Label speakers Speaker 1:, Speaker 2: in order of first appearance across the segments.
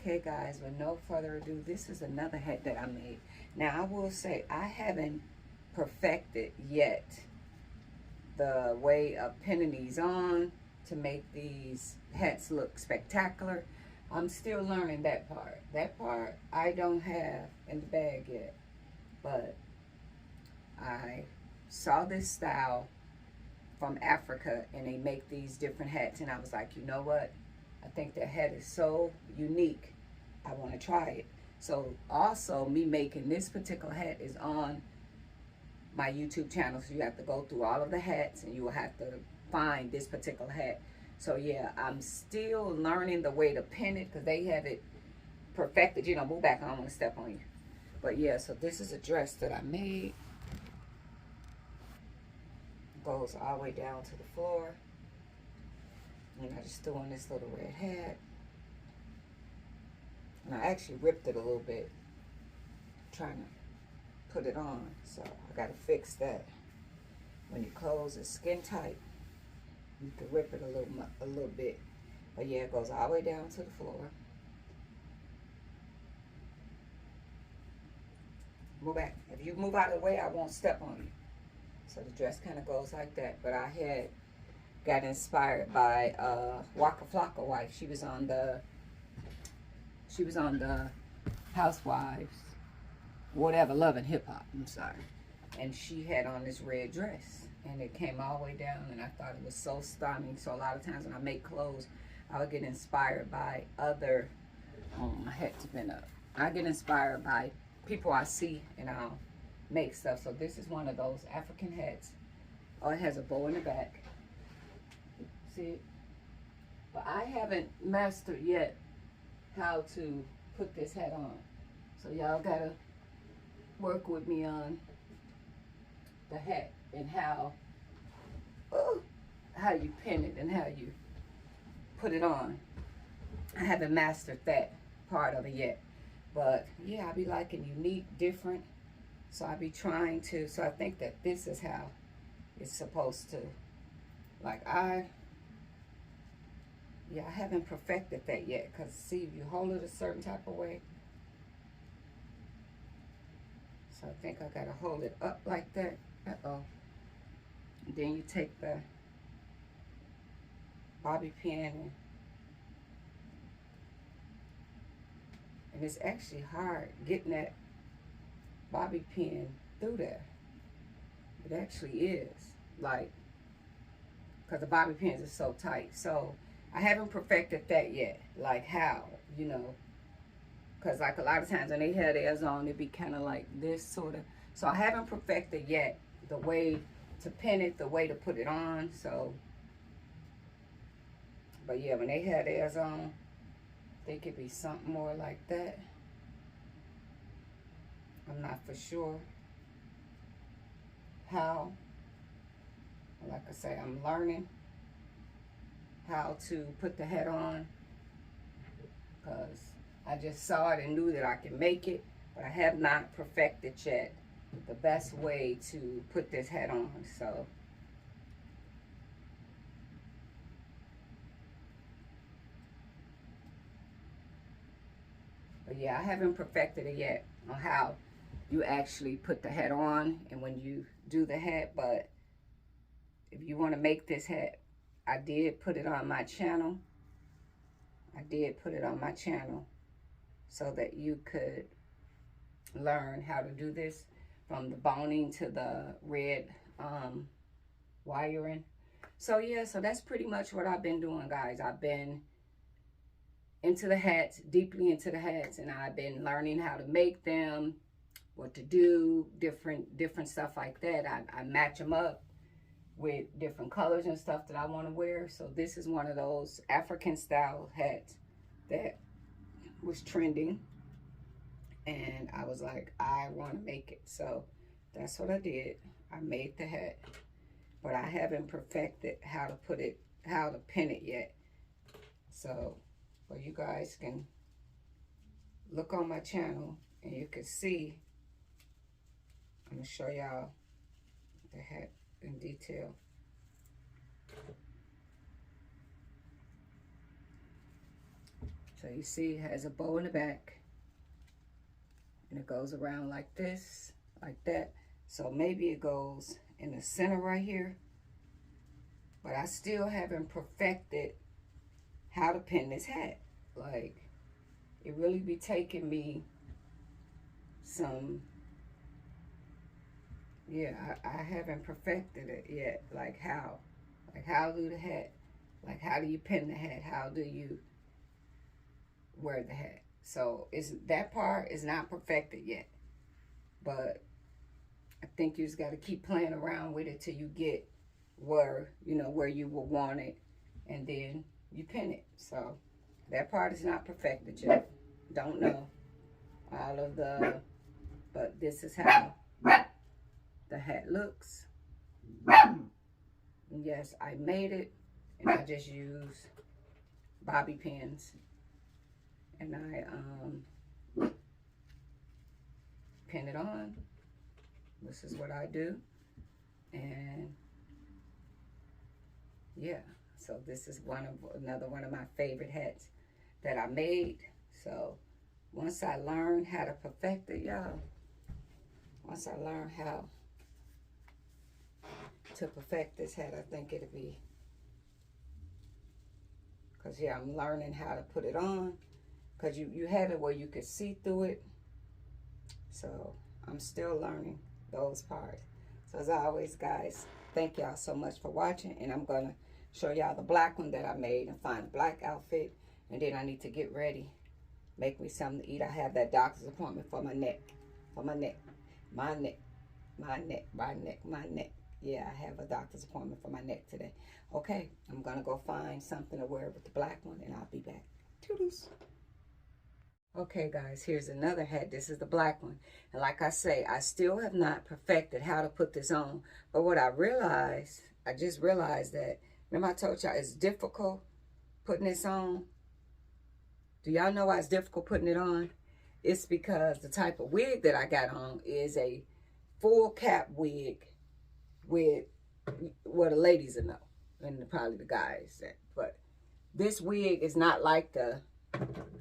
Speaker 1: Okay, guys, with no further ado, this is another hat that I made. Now, I will say I haven't perfected yet the way of pinning these on to make these hats look spectacular. I'm still learning that part. That part I don't have in the bag yet, but I saw this style from Africa and they make these different hats, and I was like, you know what? I think that hat is so unique. I want to try it. So also me making this particular hat is on my YouTube channel. So you have to go through all of the hats and you will have to find this particular hat. So yeah, I'm still learning the way to pin it because they have it perfected. You know, move back, I don't want to step on you. But yeah, so this is a dress that I made. Goes all the way down to the floor. And I just threw on this little red hat. And I actually ripped it a little bit, trying to put it on. So I gotta fix that. When your clothes is skin tight, you can rip it a little bit. But yeah, it goes all the way down to the floor. Move back. If you move out of the way, I won't step on you. So the dress kind of goes like that. But I had got inspired by Waka Flocka wife. She was on the Housewives, whatever, Love and Hip Hop, I'm sorry. And she had on this red dress and it came all the way down and I thought it was so stunning. So a lot of times when I make clothes, I would get inspired by other, my hat's been up. I get inspired by people I see and I'll make stuff. So this is one of those African hats. Oh, it has a bow in the back. See it? But I haven't mastered yet how to put this hat on. So y'all gotta work with me on the hat and how you pin it and how you put it on. I haven't mastered that part of it yet. But yeah, I be liking unique, different. So I be trying to, so I think that this is how it's supposed to, like I haven't perfected that yet. Because see, if you hold it a certain type of way. So I think I got to hold it up like that. Uh-oh. And then you take the bobby pin and it's actually hard getting that bobby pin through there. It actually is. Like, because the bobby pins are so tight. So I haven't perfected that yet. Like how, you know. Because like a lot of times when they have theirs on, it be kind of like this sort of. So I haven't perfected yet the way to pin it, the way to put it on. So, but yeah, when they have theirs on, they could be something more like that. I'm not for sure how. Like I say, I'm learning how to put the hat on because I just saw it and knew that I can make it, but I have not perfected yet the best way to put this hat on. So but yeah, I haven't perfected it yet on how you actually put the hat on and when you do the hat. But if you want to make this hat, I did put it on my channel. I did put it on my channel so that you could learn how to do this from the boning to the red wiring. So yeah, so that's pretty much what I've been doing, guys. I've been into the hats, deeply into the hats, and I've been learning how to make them, what to do, different stuff like that. I match them up with different colors and stuff that I want to wear. So this is one of those African style hats that was trending and I was like, I want to make it. So that's what I did. I made the hat, but I haven't perfected how to put it, how to pin it yet. So, but you guys can look on my channel and you can see. I'm gonna show y'all the hat in detail. So you see it has a bow in the back. And it goes around like this, like that. So maybe it goes in the center right here. But I still haven't perfected how to pin this hat. Like, it really be taking me some, yeah, I haven't perfected it yet. Like how do the hat, like how do you pin the hat? How do you wear the hat? So that part is not perfected yet. But I think you just got to keep playing around with it till you get where, you know, where you will want it. And then you pin it. So that part is not perfected yet. Don't know all of the, but this is how the hat looks. And yes, I made it, and I just use bobby pins, and I pin it on. This is what I do. And yeah, so this is another one of my favorite hats that I made. So once I learn how to perfect it, y'all, once I learn how to perfect this hat, I think it'll be, because yeah, I'm learning how to put it on, because you have it where you could see through it. So I'm still learning those parts. So as always, guys, thank y'all so much for watching, and I'm gonna show y'all the black one that I made and find a black outfit, and then I need to get ready, make me something to eat. I have that doctor's appointment for my neck, my neck. Yeah, I have a doctor's appointment for my neck today. Okay, I'm gonna go find something to wear with the black one, and I'll be back. Toodles. Okay, guys, here's another hat. This is the black one. And like I say, I still have not perfected how to put this on. But what I just realized that, remember I told y'all it's difficult putting this on? Do y'all know why it's difficult putting it on? It's because the type of wig that I got on is a full cap wig with, well, the ladies will know, and probably the guys. But this wig is not like the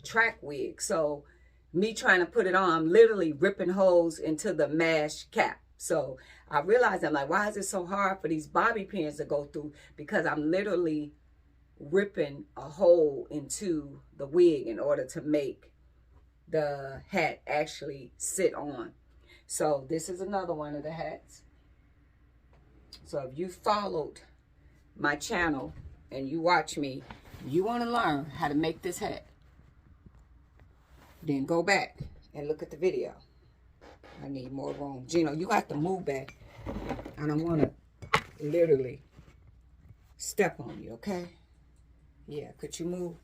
Speaker 1: track wig. So me trying to put it on, I'm literally ripping holes into the mesh cap. So I realized, I'm like, why is it so hard for these bobby pins to go through? Because I'm literally ripping a hole into the wig in order to make the hat actually sit on. So this is another one of the hats. So if you followed my channel and you watch me, you want to learn how to make this hat, then go back and look at the video. I need more room. Gino, you have to move back. I don't want to literally step on you, okay? Yeah, could you move?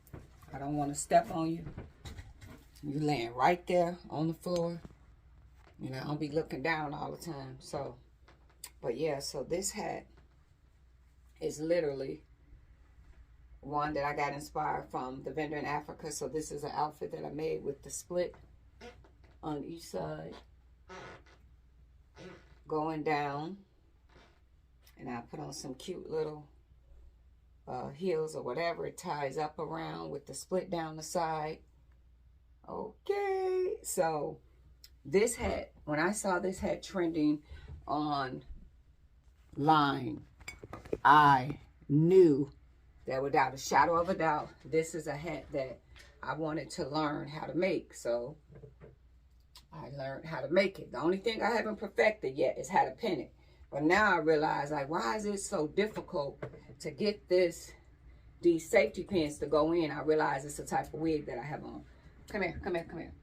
Speaker 1: I don't want to step on you. You laying right there on the floor. You know, I'll be looking down all the time. So, but yeah, so this hat is literally one that I got inspired from the vendor in Africa. So this is an outfit that I made with the split on each side going down, and I put on some cute little heels or whatever. It ties up around with the split down the side. Okay, so this hat, when I saw this hat trending online, I knew that without a shadow of a doubt, this is a hat that I wanted to learn how to make. So I learned how to make it. The only thing I haven't perfected yet is how to pin it. But now I realize, like, why is it so difficult to get these safety pins to go in? I realize it's the type of wig that I have on. Come here, come here, come here.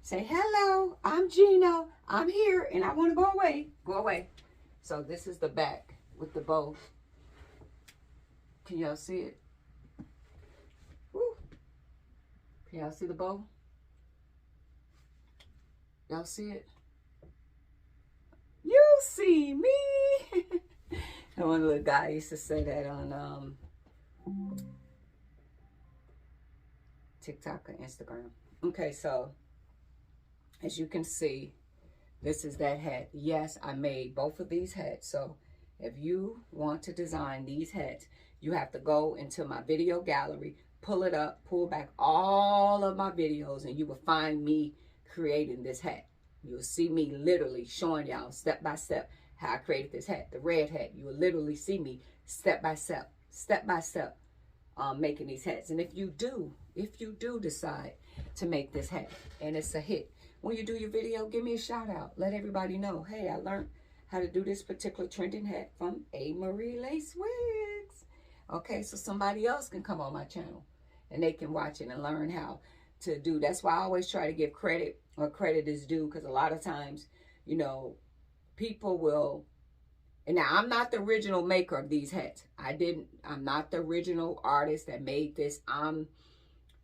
Speaker 1: Say, hello, I'm Gino. I'm here, and I want to go away. Go away. So this is the back with the bow. Can y'all see it? Woo. Can y'all see the bow? Y'all see it? You see me. And one little guy used to say that on TikTok or Instagram. Okay, so as you can see, this is that hat. Yes, I made both of these hats. So if you want to design these hats, you have to go into my video gallery, pull it up, pull back all of my videos, and you will find me creating this hat. You'll see me literally showing y'all step by step how I created this hat, the red hat. You will literally see me step by step, making these hats. And if you do decide to make this hat and it's a hit, when you do your video, give me a shout out. Let everybody know, hey, I learned how to do this particular trending hat from A. Marie Lace Wigs. Okay, so somebody else can come on my channel and they can watch it and learn how to do. That's why I always try to give credit where credit is due, because a lot of times, you know, people will, and now I'm not the original maker of these hats. I'm not the original artist that made this. I'm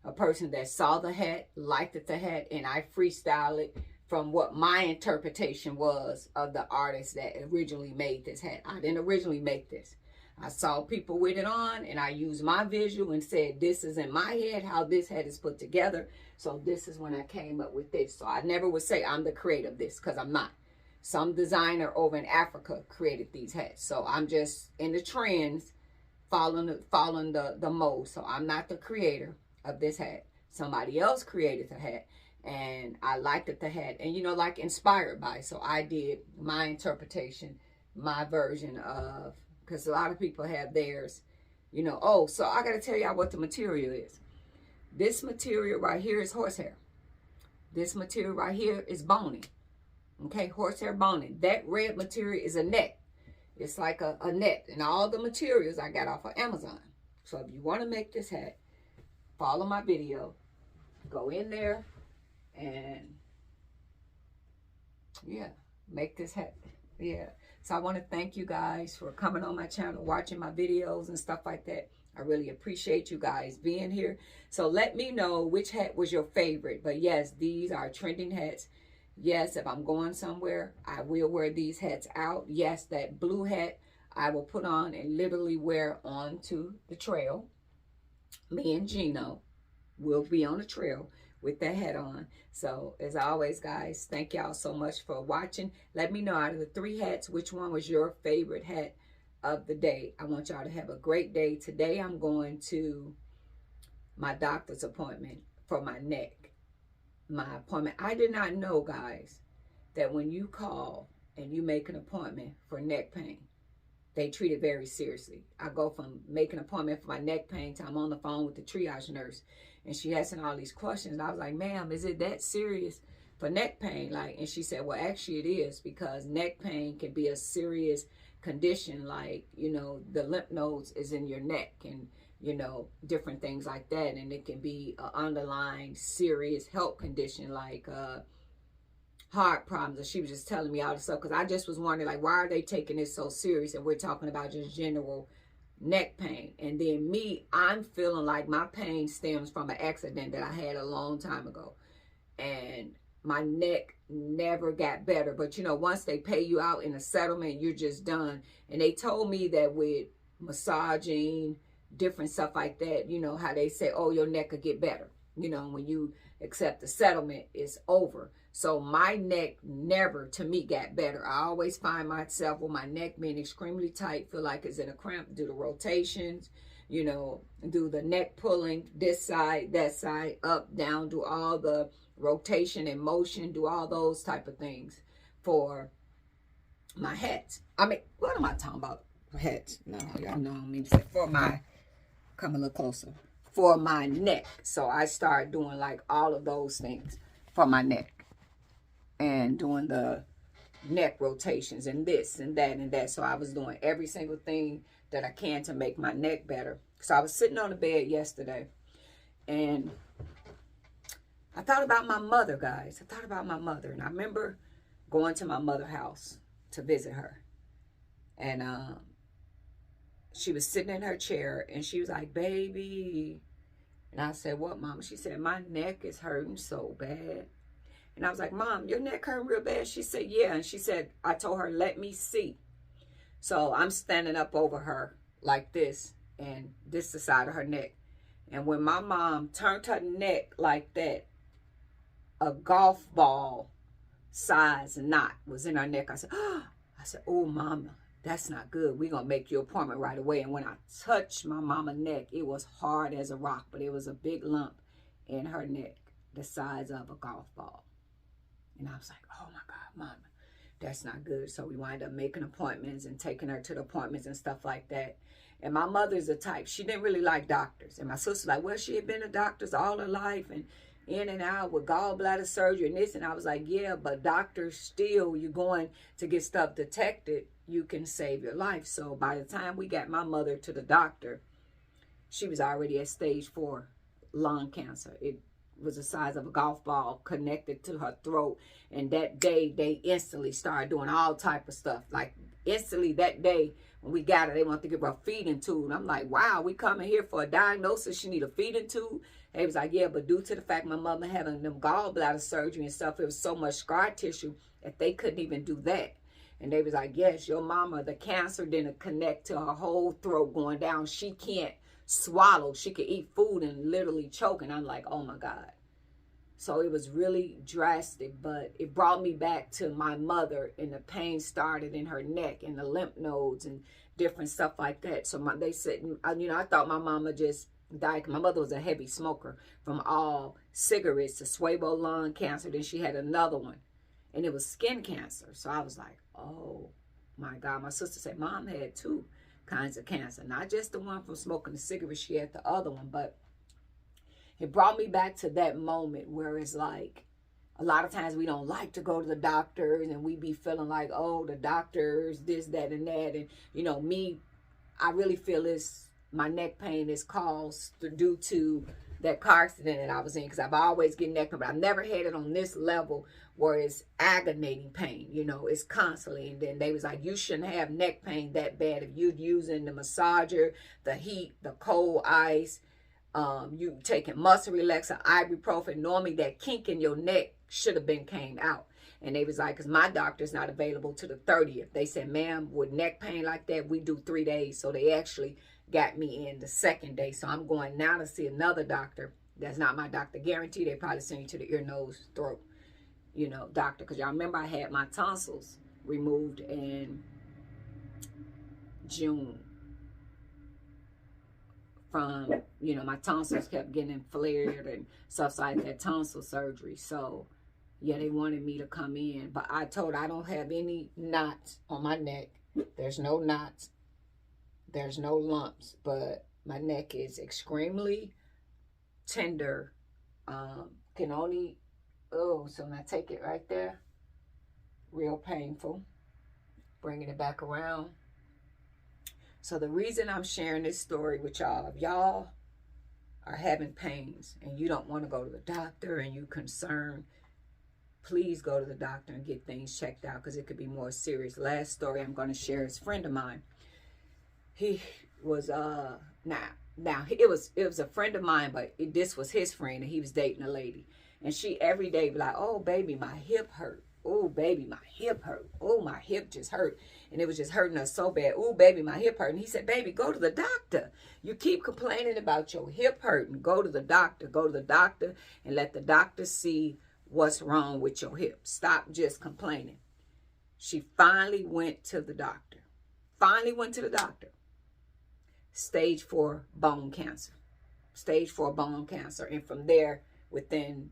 Speaker 1: a person that saw the hat, liked the hat, and I freestyle it from what my interpretation was of the artist that originally made this hat. I didn't originally make this. I saw people with it on, and I used my visual and said, this is in my head how this hat is put together. So this is when I came up with this. So I never would say I'm the creator of this, because I'm not. Some designer over in Africa created these hats. So I'm just in the trends, following the mode. So I'm not the creator of this hat. Somebody else created the hat, and I liked the hat, and you know, like inspired by. So I did my interpretation, my version of, because a lot of people have theirs, you know. Oh, so I got to tell y'all what the material is. This material right here is horsehair. This material right here is boning. Okay, horsehair boning. That red material is a net. It's like a net. And all the materials I got off of Amazon. So if you want to make this hat, follow my video. Go in there and, yeah, make this hat. Yeah. So I want to thank you guys for coming on my channel, watching my videos and stuff like that. I really appreciate you guys being here. So let me know which hat was your favorite. But yes, these are trending hats. Yes, if I'm going somewhere, I will wear these hats out. Yes, that blue hat I will put on and literally wear onto the trail. Me and Gino will be on the trail with that hat on. So as always, guys, thank y'all so much for watching. Let me know out of the 3 hats, which one was your favorite hat of the day. I want y'all to have a great day. Today I'm going to my doctor's appointment for my neck. My appointment. I did not know, guys, that when you call and you make an appointment for neck pain, they treat it very seriously. I go from making an appointment for my neck pain to I'm on the phone with the triage nurse, and she asking all these questions. And I was like, ma'am, is it that serious for neck pain? Like, and she said, well, actually it is, because neck pain can be a serious condition. Like, you know, the lymph nodes is in your neck, and you know, different things like that. And it can be an underlying serious health condition like heart problems. And she was just telling me all this stuff, because I just was wondering, like, why are they taking this so serious? And we're talking about just general neck pain. And then me, I'm feeling like my pain stems from an accident that I had a long time ago. And my neck never got better. But, you know, once they pay you out in a settlement, you're just done. And they told me that with massaging, different stuff like that, you know, how they say, oh, your neck could get better. You know, when you accept the settlement, it's over. So my neck never, to me, got better. I always find myself with my neck being extremely tight, feel like it's in a cramp, do the rotations, you know, do the neck pulling, this side, that side, up, down, do all the rotation and motion, do all those type of things for my hats. I mean, what am I talking about? Hats. No, y'all know I don't mean to say for my, come a little closer, for my neck. So I started doing like all of those things for my neck and doing the neck rotations and this and that and that. So I was doing every single thing that I can to make my neck better. So I was sitting on the bed yesterday and I thought about my mother, guys. I thought about my mother, and I remember going to my mother's house to visit her. And she was sitting in her chair, and she was like, baby. And I said, what, Mama? She said, my neck is hurting so bad. And I was like, Mom, your neck hurting real bad? She said, yeah. And she said, I told her, let me see. So I'm standing up over her like this, and this is the side of her neck. And when my mom turned her neck like that, a golf ball size knot was in her neck. I said, oh, Mama. that's not good. We're going to make you an appointment right away. And when I touched my mama's neck, it was hard as a rock, but it was a big lump in her neck, the size of a golf ball. And I was like, oh my God, mama, that's not good. So we wind up making appointments and taking her to the appointments and stuff like that. And my mother's the type, she didn't really like doctors. And my sister's like, well, she had been to doctors all her life and in and out with gallbladder surgery and this. And I was like, yeah, but doctors still, you're going to get stuff detected, you can save your life. So by the time we got my mother to the doctor, she was already at stage 4 lung cancer. It was the size of a golf ball connected to her throat. And that day, they instantly started doing all type of stuff. Like instantly that day, when we got her, they wanted to give her a feeding tube. And I'm like, wow, we coming here for a diagnosis. She need a feeding tube. They was like, yeah, but due to the fact my mother having them gallbladder surgery and stuff, it was so much scar tissue that they couldn't even do that. And they was like, yes, your mama, the cancer didn't connect to her whole throat going down. She can't swallow. She could eat food and literally choke. And I'm like, oh my God. So it was really drastic, but it brought me back to my mother, and the pain started in her neck and the lymph nodes and different stuff like that. So they said, I thought my mama just died. My mother was a heavy smoker from all cigarettes to SWABO lung cancer. Then she had another one, and it was skin cancer. So I was like, oh my God. My sister said mom had 2 kinds of cancer, not just the one from smoking the cigarettes. She had the other one, but it brought me back to that moment where it's like, a lot of times we don't like to go to the doctors, and we be feeling like, oh, the doctors, this, that, and that. And, me, I really feel my neck pain is caused due to that car accident that I was in, because I've always get neck pain, but I've never had it on this level where it's aggravating pain. It's constantly. And then they was like, you shouldn't have neck pain that bad if you're using the massager, the heat, the cold ice, you taking muscle relaxer, ibuprofen. Normally that kink in your neck should have been came out. And they was like, because my doctor's not available to the 30th. They said, ma'am, with neck pain like that, we do 3 days. So they actually got me in the 2nd day. So I'm going now to see another doctor. That's not my doctor. Guarantee they probably send you to the ear, nose, throat, doctor. Because y'all remember I had my tonsils removed in June. From, my tonsils kept getting flared and stuff like that, tonsil surgery. So, yeah, they wanted me to come in. But I told her I don't have any knots on my neck. There's no knots. There's no lumps. But my neck is extremely tender. Can only, so when I take it right there, real painful. Bringing it back around. So the reason I'm sharing this story with y'all, if y'all are having pains and you don't want to go to the doctor and you're concerned, please go to the doctor and get things checked out, because it could be more serious. Last story I'm going to share is a friend of mine. He was, it was a friend of mine, but this was his friend, and he was dating a lady. And she every day be like, oh, baby, my hip hurt. Oh, baby, my hip hurt. Oh, my hip just hurt. And it was just hurting us so bad. Oh, baby, my hip hurt. And he said, baby, go to the doctor. You keep complaining about your hip hurting. Go to the doctor. Go to the doctor and let the doctor see what's wrong with your hip. Stop just complaining. She finally went to the doctor. Stage 4 bone cancer. Stage 4 bone cancer. And from there, within,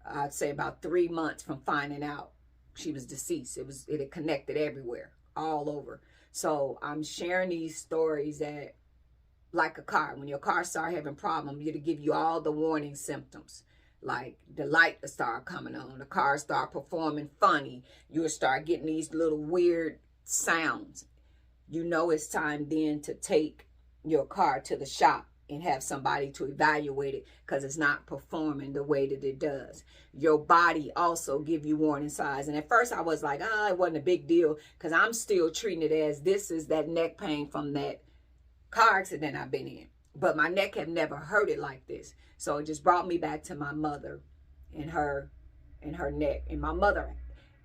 Speaker 1: I'd say about 3 months from finding out, she was deceased. It had connected everywhere, all over. So I'm sharing these stories that, like a car, when your car start having problems, it'll give you all the warning symptoms. Like the light will start coming on, the car start performing funny, you'll start getting these little weird sounds. It's time then to take your car to the shop and have somebody to evaluate it, because it's not performing the way that it does. Your body also give you warning signs. And at first I was like, it wasn't a big deal, because I'm still treating it as this is that neck pain from that car accident I've been in. But my neck had never hurted like this. So it just brought me back to my mother and her neck. And my mother,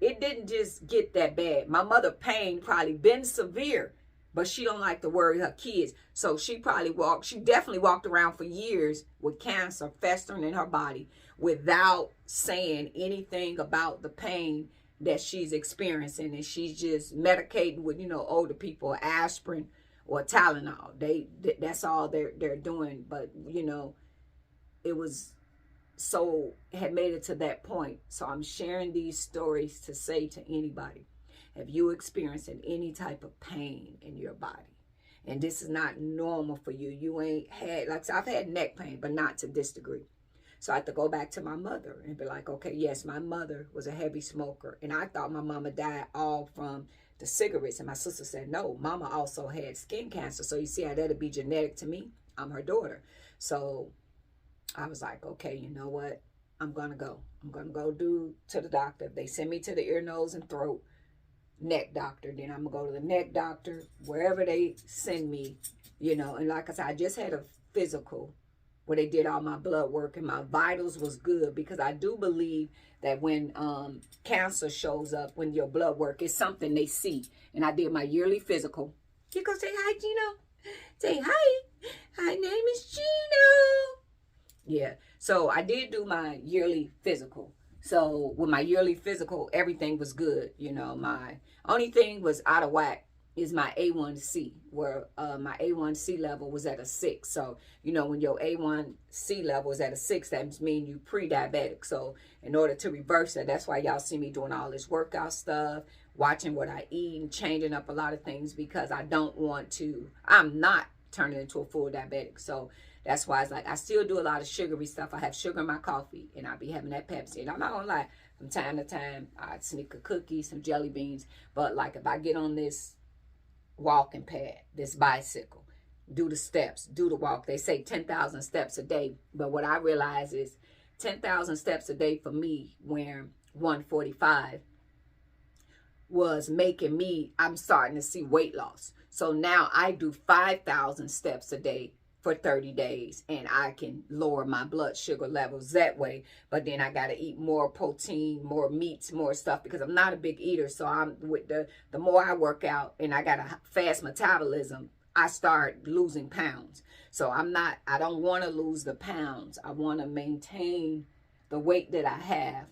Speaker 1: it didn't just get that bad. My mother pain probably been severe, but she don't like to worry her kids. So she definitely walked around for years with cancer festering in her body without saying anything about the pain that she's experiencing, and she's just medicating with, you know, older people, aspirin or Tylenol. That's all they're doing. But, you know, it was so had made it to that point. So I'm sharing these stories to say to anybody, if you experiencing any type of pain in your body, and this is not normal for you, you ain't had, like I've had neck pain, but not to this degree. So I have to go back to my mother and be like, okay, yes, my mother was a heavy smoker, and I thought my mama died all from the cigarettes. And my sister said, no, mama also had skin cancer. So you see how that'd be genetic to me. I'm her daughter. So I was like, okay, you know what? I'm going to go. I'm going to go to the doctor. If they send me to the ear, nose, and throat neck doctor, then I'm going to go to the neck doctor, wherever they send me, you know. And like I said, I just had a physical where they did all my blood work, and my vitals was good, because I do believe that when cancer shows up, when your blood work is something they see. And I did my yearly physical. You go say hi, Gino. Say hi. Hi, name is Gino. Yeah, so I did do my yearly physical. So with my yearly physical, everything was good. You know, my only thing was out of whack is my A1C, where my A1C level was at a 6. So, you know, when your A1C level is at a 6, that means you pre-diabetic. So in order to reverse that, that's why y'all see me doing all this workout stuff, watching what I eat, and changing up a lot of things, because I don't want to, I'm not turning into a full diabetic. So that's why it's like, I still do a lot of sugary stuff. I have sugar in my coffee, and I'll be having that Pepsi. And I'm not gonna lie, from time to time, I'd sneak a cookie, some jelly beans. But like, if I get on this walking pad, this bicycle, do the steps, do the walk, they say 10,000 steps a day. But what I realize is 10,000 steps a day for me, wearing 145, was making me, I'm starting to see weight loss. So now I do 5,000 steps a day for 30 days, and I can lower my blood sugar levels that way. But then I got to eat more protein, more meats, more stuff, because I'm not a big eater. So I'm with the more I work out, and I got a fast metabolism, I start losing pounds. So I don't want to lose the pounds. I want to maintain the weight that I have,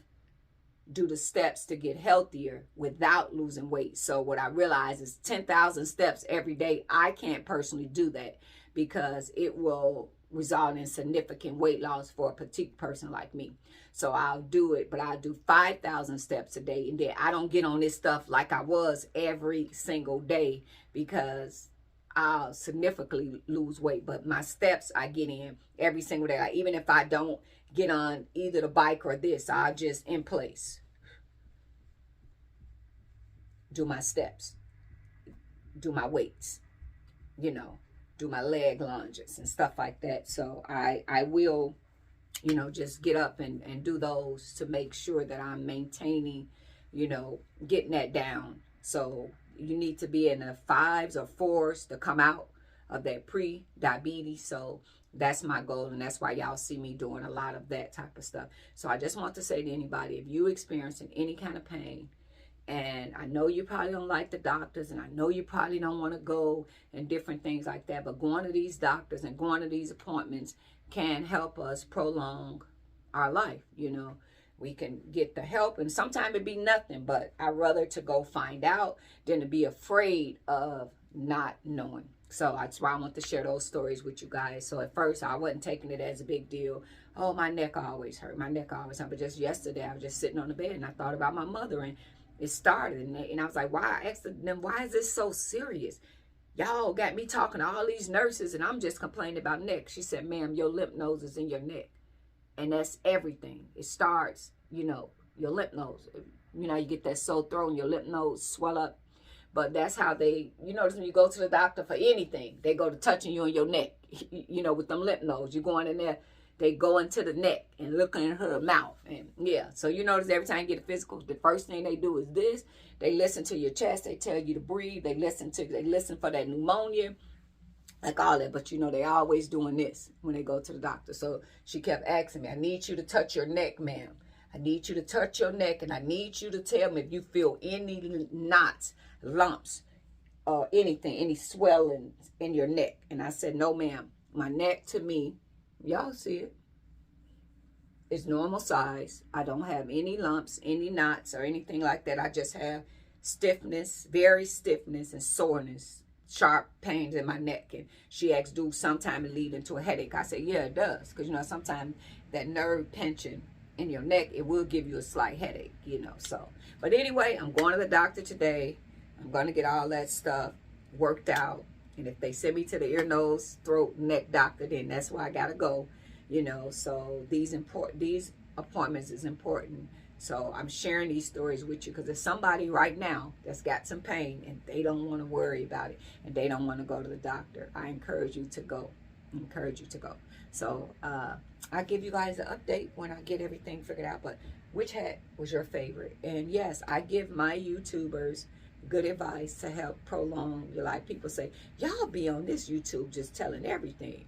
Speaker 1: do the steps to get healthier without losing weight. So what I realize is 10,000 steps every day, I can't personally do that, because it will result in significant weight loss for a petite person like me. So I'll do it, but I'll do 5,000 steps a day. And then I don't get on this stuff like I was every single day, because I'll significantly lose weight. But my steps I get in every single day. Like, even if I don't get on either the bike or this, I'll just in place do my steps, do my weights, you know, do my leg lunges and stuff like that. So I will, you know, just get up and do those to make sure that I'm maintaining, you know, getting that down. So you need to be in the 5s or 4s to come out of that pre-diabetes. So that's my goal, and that's why y'all see me doing a lot of that type of stuff. So I just want to say to anybody, if you experiencing any kind of pain, and I know you probably don't like the doctors, and I know you probably don't want to go and different things like that, but going to these doctors and going to these appointments can help us prolong our life. You know, we can get the help, and sometimes it be nothing, but I'd rather to go find out than to be afraid of not knowing. So that's why I want to share those stories with you guys. So at first I wasn't taking it as a big deal. Oh, my neck always hurt. My neck always hurt. But just yesterday I was just sitting on the bed, and I thought about my mother, and it started, and I was like, why? I asked them, why is this so serious? Y'all got me talking to all these nurses, and I'm just complaining about neck. She said, ma'am, your lymph nodes is in your neck. And that's everything. It starts, you know, your lymph nodes. You know, you get that sore throat and your lymph nodes swell up. But that's how they, you notice when you go to the doctor for anything, they go to touching you on your neck, you know, with them lymph nodes. You're going in there, they go into the neck and looking in her mouth. And yeah, so you notice every time you get a physical, the first thing they do is this. They listen to your chest. They tell you to breathe. They listen for that pneumonia, like all that. But you know, they always doing this when they go to the doctor. So she kept asking me, I need you to touch your neck, ma'am. I need you to touch your neck, and I need you to tell me if you feel any knots, lumps, or anything, any swelling in your neck. And I said, no, ma'am. My neck to me, y'all see it. is normal size. I don't have any lumps, any knots, or anything like that. I just have stiffness, very stiffness and soreness, sharp pains in my neck. And she asked, do sometimes it lead into a headache? I said, yeah, it does. Because, you know, sometimes that nerve tension in your neck, it will give you a slight headache, you know. So, but anyway, I'm going to the doctor today. I'm going to get all that stuff worked out. And if they send me to the ear, nose, throat, neck doctor, then that's where I got to go, you know. So these appointments is important. So I'm sharing these stories with you because there's somebody right now that's got some pain and they don't want to worry about it and they don't want to go to the doctor. I encourage you to go. So I'll give you guys an update when I get everything figured out. But which hat was your favorite? And yes, I give my YouTubers good advice to help prolong your life. People say, y'all be on this YouTube just telling everything.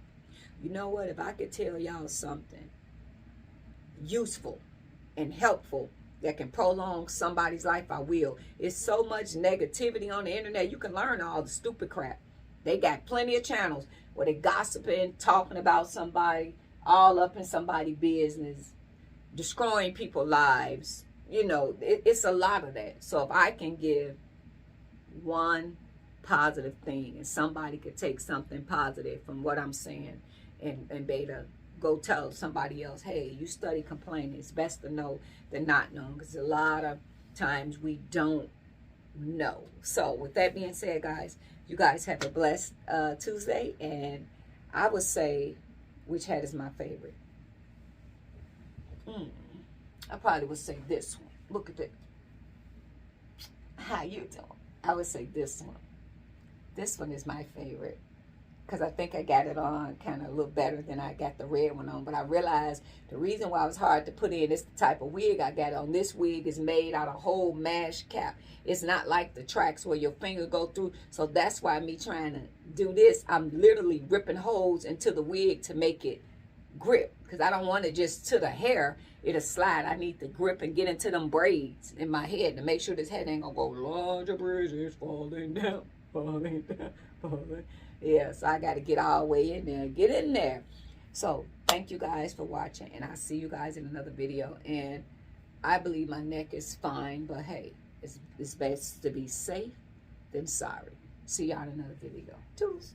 Speaker 1: You know what? If I could tell y'all something useful and helpful that can prolong somebody's life, I will. It's so much negativity on the internet. You can learn all the stupid crap. They got plenty of channels where they gossiping, talking about somebody, all up in somebody's business, destroying people's lives. You know, it's a lot of that. So if I can give one positive thing and somebody could take something positive from what I'm saying and beta, go tell somebody else, hey, you study complaining. It's best to know than not know, because a lot of times we don't know. So with that being said, guys, you guys have a blessed Tuesday. And I would say, which hat is my favorite? I probably would say this one. Look at that. How you doing? I would say this one. This one is my favorite because I think I got it on kind of a little better than I got the red one on. But I realized the reason why it was hard to put in this type of wig I got on. This wig is made out of whole mesh cap. It's not like the tracks where your finger go through. So that's why me trying to do this, I'm literally ripping holes into the wig to make it grip, because I don't want it just to the hair. It'll slide. I need to grip and get into them braids in my head to make sure this head ain't gonna go, Lord, your braids is falling down, falling down, falling. Yeah, so I got to get all the way in there, get in there. So thank you guys for watching, and I'll see you guys in another video. And I believe my neck is fine, but hey, it's best to be safe than sorry. See y'all in another video. Toodles.